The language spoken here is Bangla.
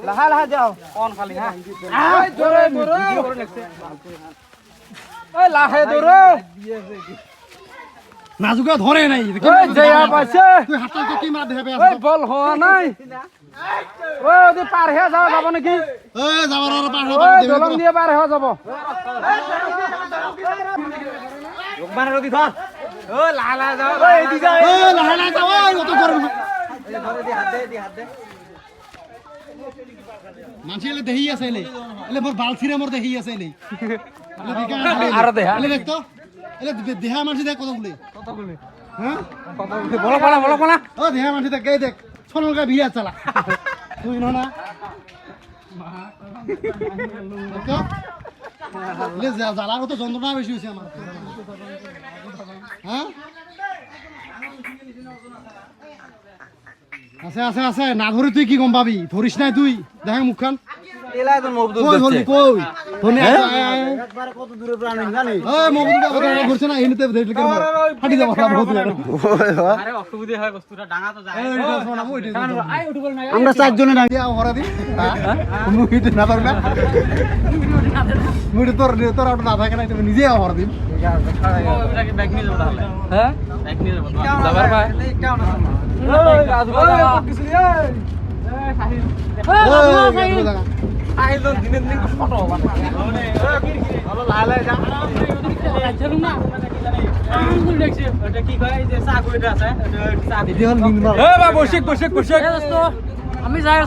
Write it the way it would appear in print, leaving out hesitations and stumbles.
লাহা লাহা যাও কোন খালি হ্যাঁ জোরে জোরে ওই লাহে জোরে নাজুকা ধরে নাই ওই জয়া পাইছে তুই হাতটা কি মার দেবে ওই বল হওয়া নাই ওই ওদি পার হয়ে যাও যাব নাকি এই যাবার আর পার ওই দলং দিয়ে পার হয়ে যাব লোকমান রদি ধর ও লাহা লাহা যাও ওই এদিকে এই লাহে লাহে যাও ওই অত গরম হাত দে মানসি এলে দেহি আছে এলে এলে মোর বাল ছিড়ে মোর দেহি আছে এলে আর দেহা এলে দেখ তো এলে দেহা মানসি দেখ কত গুলি হ্যাঁ বলো পালা ও দেহা মানসি দেখ এই দেখ সোনার গা বিয়া চালা তুই না এলে জ্বালার তো যন্ত্রণা বেশি হয়েছে আমার হ্যাঁ আছে আছে আছে না ধরে তুই কি গম পাবি ধরিস নাই তুই দেখ মুখখান এলাই তো মবদুল কই ধরলি কই ধরে একবার কত দূরে প্রাণ জানিস এই মবদুল কথা ধরছ না এনতে দেখলি কেন ফাটি যাব না বহুত আরে অসুবিধা হয় বস্তুটা ডাঙা তো যায় আমরা চারজনে না দিয়া হরা দি মুই না পারবে মুই তোর তোর না থাকে না তুমি নিজে হরা দিম ওটাকে ব্যাগ নিয়ে যাবো তাহলে হ্যাঁ ব্যাগ নিয়ে যাবো যাবার ভাই ওই রাজবাড়া কিছু আইলো দিনে দিন ফটো ভালো লালে যা চলুন না আঙ্গুল দেখছি ওটা কি কয় যে চা কইটা আছে ওটা চা দি দিদি হল নিন এ বা বসিক আমি যাই